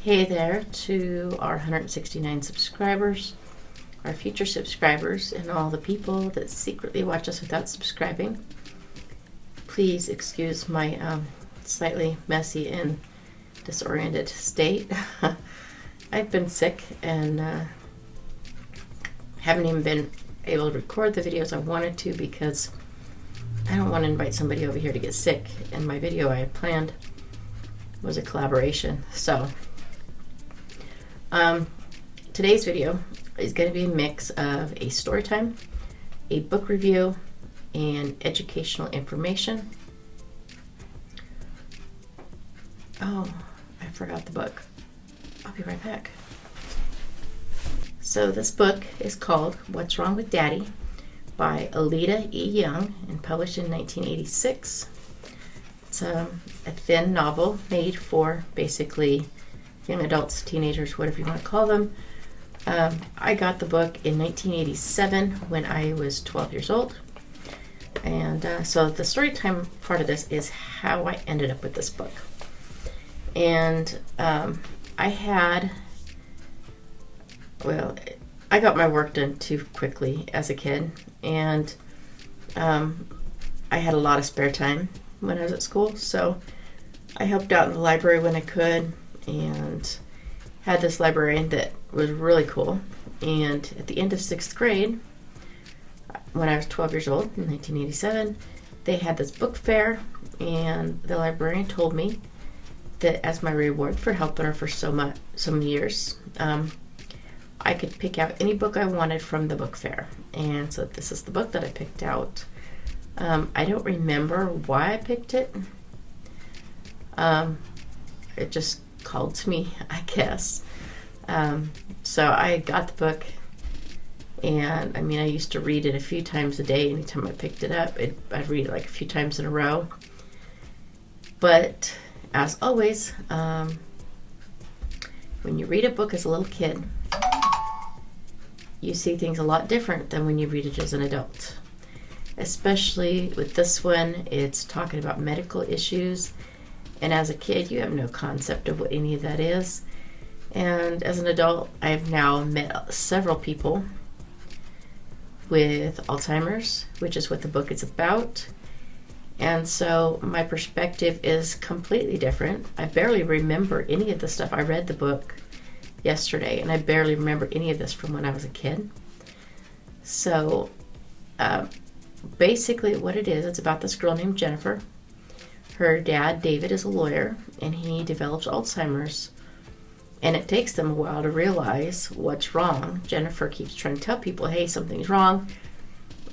Hey there to our 169 subscribers, our future subscribers, and all the people that secretly watch us without subscribing. Please excuse my slightly messy and disoriented state. I've been sick and haven't even been able to record the videos I wanted to because I don't want to invite somebody over here to get sick, and my video I had planned was a collaboration. So today's video is going to be a mix of a story time, a book review, and educational information. Oh, I forgot the book. I'll be right back. So this book is called What's Wrong with Daddy by Alida E. and published in 1986. It's a thin novel made for basically young adults, teenagers, whatever you want to call them. I got the book in 1987 when I was 12 years old. And so the story time part of this is how I ended up with this book. And I got my work done too quickly as a kid. And I had a lot of spare time when I was at school. So I helped out in the library when I could, and had this librarian that was really cool. And at the end of 6th grade, when I was 12 years old in 1987, they had this book fair, and the librarian told me that as my reward for helping her for so many years, I could pick out any book I wanted from the book fair. And so this is the book that I picked out. I don't remember why I picked it. It just called to me, I guess. So I got the book, and I used to read it a few times a day. Anytime I picked it up, I'd read it like a few times in a row. But as always, when you read a book as a little kid, you see things a lot different than when you read it as an adult. Especially with this one, it's talking about medical issues. And as a kid, you have no concept of what any of that is. And as an adult, I've now met several people with Alzheimer's, which is what the book is about. And so my perspective is completely different. I barely remember any of the stuff. I read the book yesterday, and I barely remember any of this from when I was a kid. So basically what it is, it's about this girl named Jennifer. Her dad, David, is a lawyer, and he develops Alzheimer's. And it takes them a while to realize what's wrong. Jennifer keeps trying to tell people, hey, something's wrong.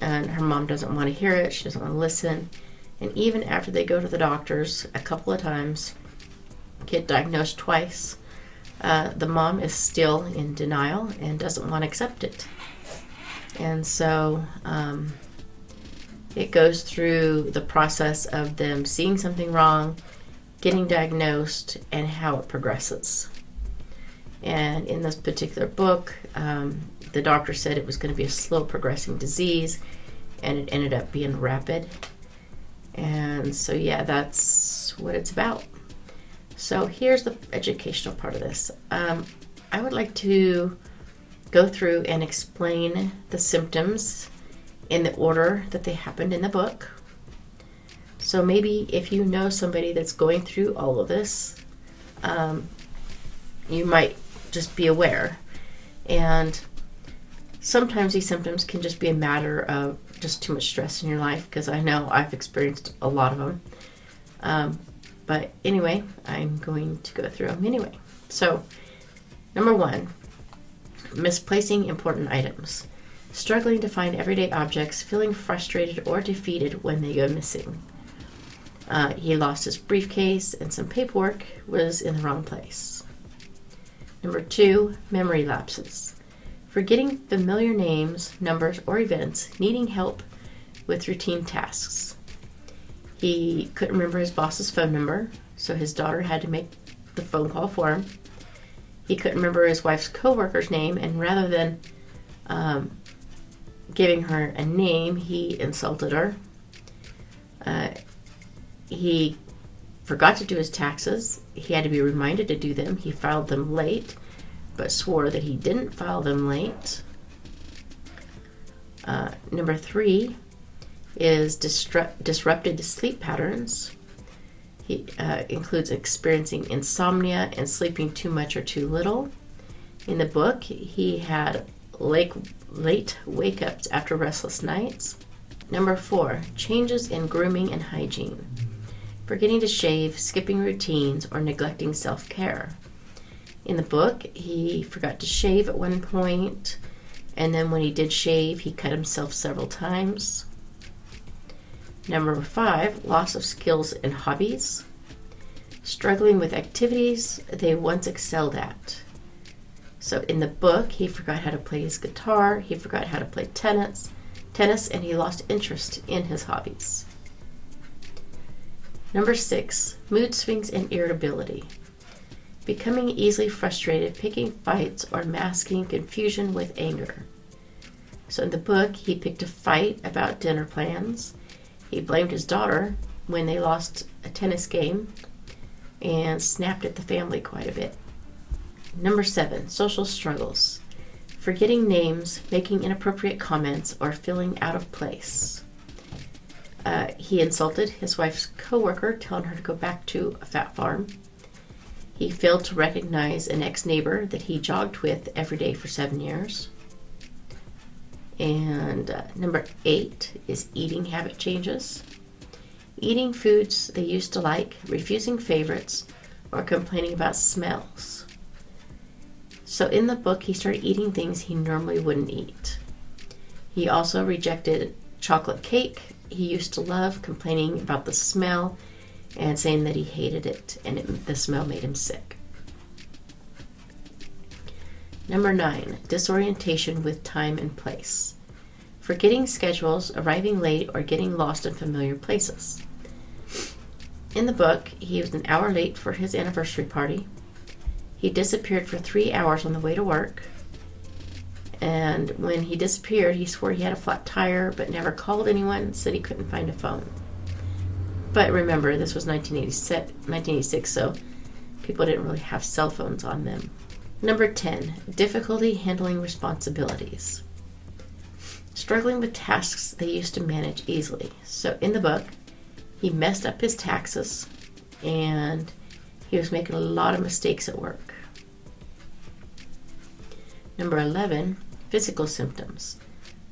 And her mom doesn't want to hear it. She doesn't want to listen. And even after they go to the doctors a couple of times, get diagnosed twice, the mom is still in denial and doesn't want to accept it. And so it goes through the process of them seeing something wrong, getting diagnosed, and how it progresses. And in this particular book, the doctor said it was going to be a slow progressing disease, and it ended up being rapid. And so, yeah, that's what it's about. So here's the educational part of this. I would like to go through and explain the symptoms in the order that they happened in the book. So maybe if you know somebody that's going through all of this, you might just be aware. And sometimes these symptoms can just be a matter of just too much stress in your life, because I know I've experienced a lot of them. But anyway, I'm going to go through them anyway. So, number 1, misplacing important items. Struggling to find everyday objects, feeling frustrated or defeated when they go missing. He lost his briefcase, and some paperwork was in the wrong place. Number 2, memory lapses. Forgetting familiar names, numbers, or events, needing help with routine tasks. He couldn't remember his boss's phone number, so his daughter had to make the phone call for him. He couldn't remember his wife's coworker's name, and rather than giving her a name, he insulted her. He forgot to do his taxes. He had to be reminded to do them. He filed them late, but swore that he didn't file them late. Number 3 is disrupted sleep patterns. He includes experiencing insomnia and sleeping too much or too little. In the book, he had late wake-ups after restless nights. Number 4, changes in grooming and hygiene. Forgetting to shave, skipping routines, or neglecting self-care. In the book, he forgot to shave at one point, and then when he did shave, he cut himself several times. Number 5, loss of skills and hobbies. Struggling with activities they once excelled at. So in the book, he forgot how to play his guitar, he forgot how to play tennis, and he lost interest in his hobbies. Number 6, mood swings and irritability. Becoming easily frustrated, picking fights, or masking confusion with anger. So in the book, he picked a fight about dinner plans. He blamed his daughter when they lost a tennis game and snapped at the family quite a bit. Number 7, social struggles. Forgetting names, making inappropriate comments, or feeling out of place. He insulted his wife's coworker, telling her to go back to a fat farm. He failed to recognize an ex-neighbor that he jogged with every day for 7 years. And number 8 is eating habit changes. Eating foods they used to like, refusing favorites, or complaining about smells. So in the book, he started eating things he normally wouldn't eat. He also rejected chocolate cake he used to love, complaining about the smell and saying that he hated it, and the smell made him sick. Number 9, disorientation with time and place. Forgetting schedules, arriving late, or getting lost in familiar places. In the book, he was an hour late for his anniversary party. He disappeared for 3 hours on the way to work. And when he disappeared, he swore he had a flat tire, but never called anyone, said he couldn't find a phone. But remember, this was 1986, so people didn't really have cell phones on them. Number 10, difficulty handling responsibilities. Struggling with tasks they used to manage easily. So in the book, he messed up his taxes, and he was making a lot of mistakes at work. Number 11, physical symptoms.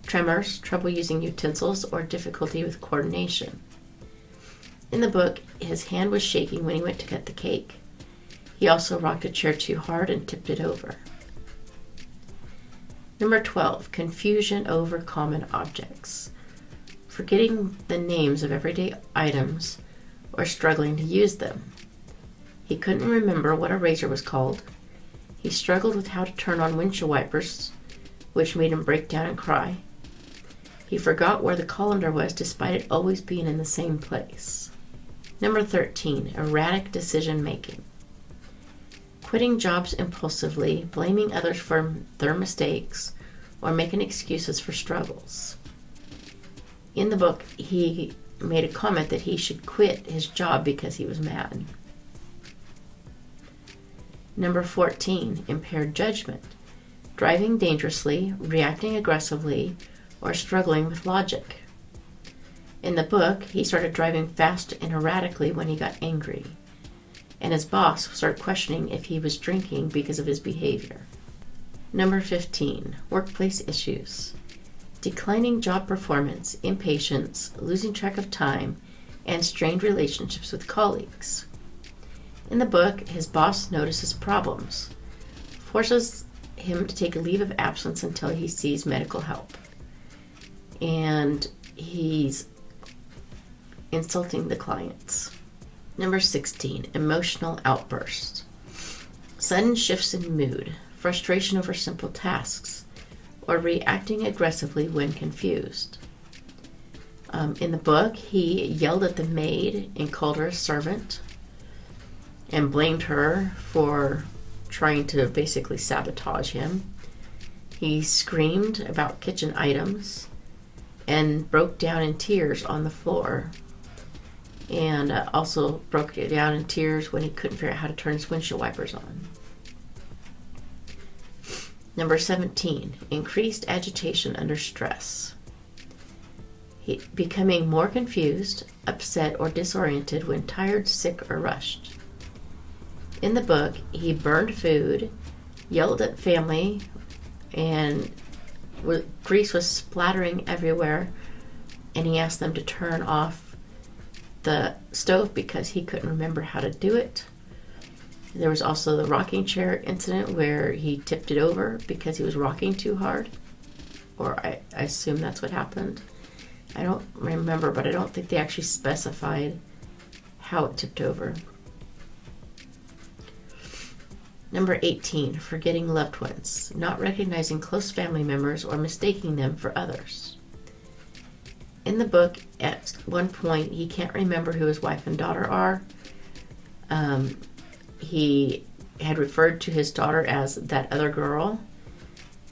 Tremors, trouble using utensils, or difficulty with coordination. In the book, his hand was shaking when he went to cut the cake. He also rocked a chair too hard and tipped it over. Number 12, confusion over common objects. Forgetting the names of everyday items or struggling to use them. He couldn't remember what a razor was called. He struggled with how to turn on windshield wipers, which made him break down and cry. He forgot where the colander was despite it always being in the same place. Number 13, erratic decision making. Quitting jobs impulsively, blaming others for their mistakes, or making excuses for struggles. In the book, he made a comment that he should quit his job because he was mad. Number 14, impaired judgment. Driving dangerously, reacting aggressively, or struggling with logic. In the book, he started driving fast and erratically when he got angry, and his boss started questioning if he was drinking because of his behavior. Number 15, workplace issues. Declining job performance, impatience, losing track of time, and strained relationships with colleagues. In the book, his boss notices problems, forces him to take a leave of absence until he sees medical help, and he's insulting the clients. Number 16, emotional outbursts. Sudden shifts in mood, frustration over simple tasks, or reacting aggressively when confused. In the book, he yelled at the maid and called her a servant and blamed her for trying to basically sabotage him. He screamed about kitchen items and broke down in tears on the floor. and also broke it down in tears when he couldn't figure out how to turn his windshield wipers on. Number 17, increased agitation under stress. Becoming more confused, upset, or disoriented when tired, sick, or rushed. In the book, he burned food, yelled at family, and grease was splattering everywhere, and he asked them to turn off the stove because he couldn't remember how to do it. There was also the rocking chair incident where he tipped it over because he was rocking too hard, or I assume that's what happened. I don't remember, but I don't think they actually specified how it tipped over. Number 18, forgetting loved ones, not recognizing close family members or mistaking them for others. In the book, at one point, he can't remember who his wife and daughter are. He had referred to his daughter as that other girl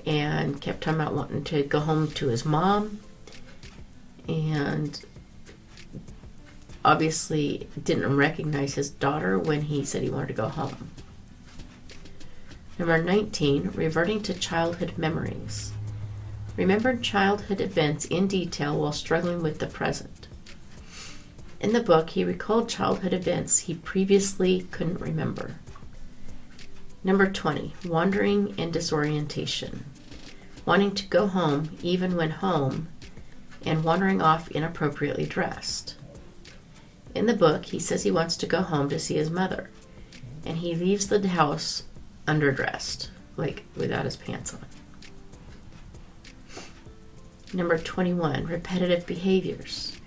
and kept talking about wanting to go home to his mom, and obviously didn't recognize his daughter when he said he wanted to go home. Number 19, reverting to childhood memories. Remembered childhood events in detail while struggling with the present. In the book, he recalled childhood events he previously couldn't remember. Number 20, wandering and disorientation. Wanting to go home even when home, and wandering off inappropriately dressed. In the book, he says he wants to go home to see his mother, and he leaves the house underdressed, like without his pants on. Number 21, repetitive behaviors.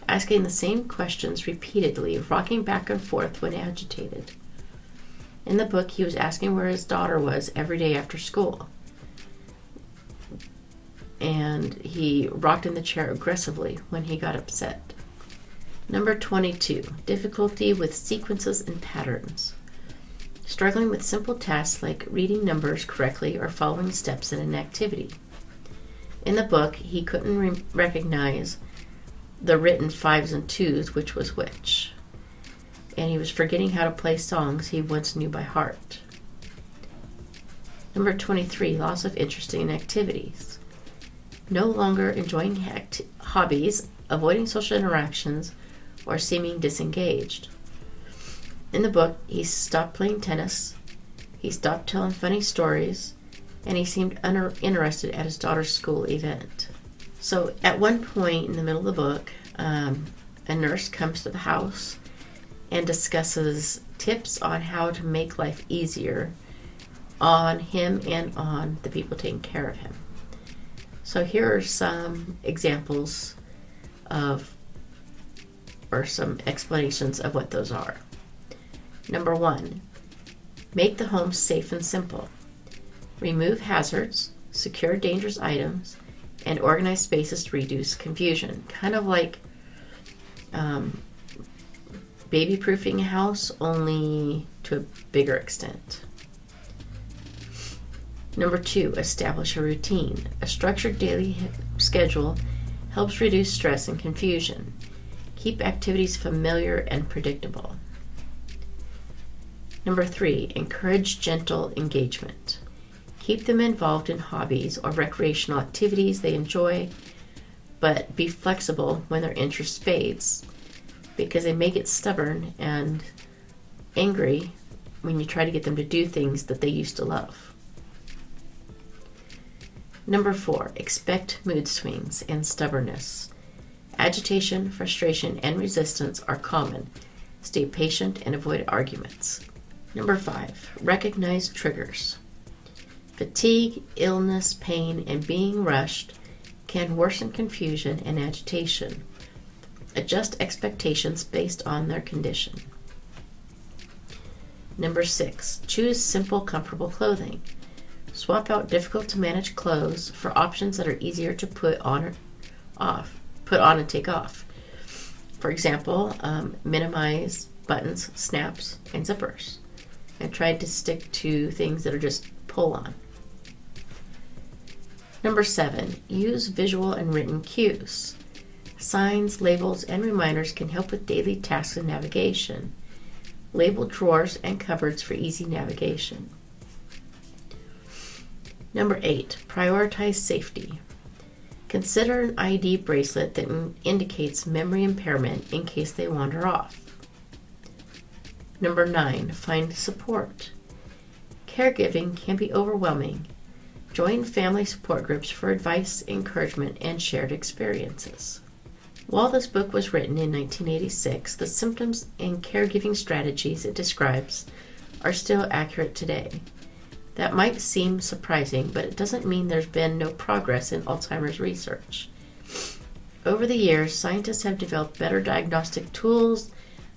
Asking the same questions repeatedly, rocking back and forth when agitated. In the book, he was asking where his daughter was every day after school, and he rocked in the chair aggressively when he got upset. Number 22, difficulty with sequences and patterns. Struggling with simple tasks like reading numbers correctly or following steps in an activity. In the book, he couldn't recognize the written 5s and 2s, which was which. And he was forgetting how to play songs he once knew by heart. Number 23, loss of interest in activities. No longer enjoying hobbies, avoiding social interactions, or seeming disengaged. In the book, he stopped playing tennis, he stopped telling funny stories, and he seemed uninterested at his daughter's school event. So at one point in the middle of the book, a nurse comes to the house and discusses tips on how to make life easier on him and on the people taking care of him. So here are some examples of, or some explanations of what those are. Number 1, make the home safe and simple. Remove hazards, secure dangerous items, and organize spaces to reduce confusion. Kind of like baby-proofing a house, only to a bigger extent. Number 2, establish a routine. A structured daily schedule helps reduce stress and confusion. Keep activities familiar and predictable. Number 3, encourage gentle engagement. Keep them involved in hobbies or recreational activities they enjoy, but be flexible when their interest fades, because they may get stubborn and angry when you try to get them to do things that they used to love. Number 4, expect mood swings and stubbornness. Agitation, frustration, and resistance are common. Stay patient and avoid arguments. Number 5, recognize triggers. Fatigue, illness, pain, and being rushed can worsen confusion and agitation. Adjust expectations based on their condition. Number 6, choose simple, comfortable clothing. Swap out difficult to manage clothes for options that are easier to put on and take off. For example, minimize buttons, snaps, and zippers, and try to stick to things that are just pull on. Number 7, use visual and written cues. Signs, labels, and reminders can help with daily tasks and navigation. Label drawers and cupboards for easy navigation. Number 8, prioritize safety. Consider an ID bracelet that indicates memory impairment in case they wander off. Number 9, find support. Caregiving can be overwhelming. Join family support groups for advice, encouragement, and shared experiences. While this book was written in 1986, the symptoms and caregiving strategies it describes are still accurate today. That might seem surprising, but it doesn't mean there's been no progress in Alzheimer's research. Over the years, scientists have developed better diagnostic tools,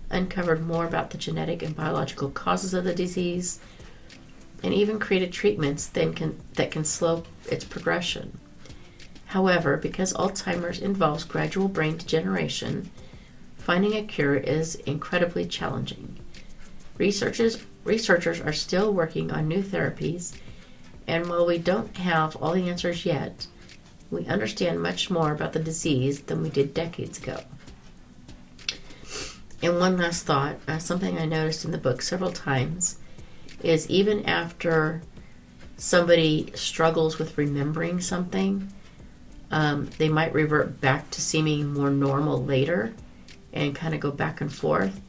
uncovered more about the genetic and biological causes of the disease, and even created treatments that can slow its progression. However, because Alzheimer's involves gradual brain degeneration, finding a cure is incredibly challenging. Researchers are still working on new therapies, and while we don't have all the answers yet, we understand much more about the disease than we did decades ago. And one last thought, something I noticed in the book several times, is even after somebody struggles with remembering something, they might revert back to seeming more normal later and kind of go back and forth.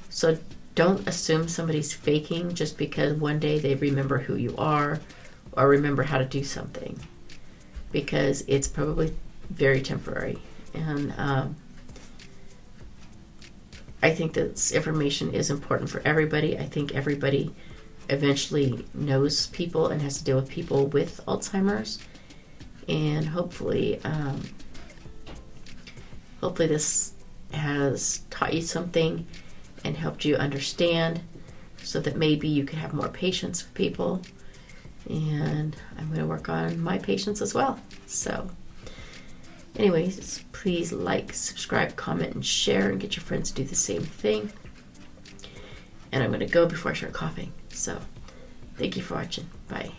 So don't assume somebody's faking just because one day they remember who you are or remember how to do something, because it's probably very temporary. And I think this information is important for everybody. I think everybody eventually knows people and has to deal with people with Alzheimer's. And hopefully this has taught you something and helped you understand, so that maybe you can have more patience with people. And I'm going to work on my patience as well. So anyways, please like, subscribe, comment, and share, and get your friends to do the same thing. And I'm going to go before I start coughing. So thank you for watching. Bye.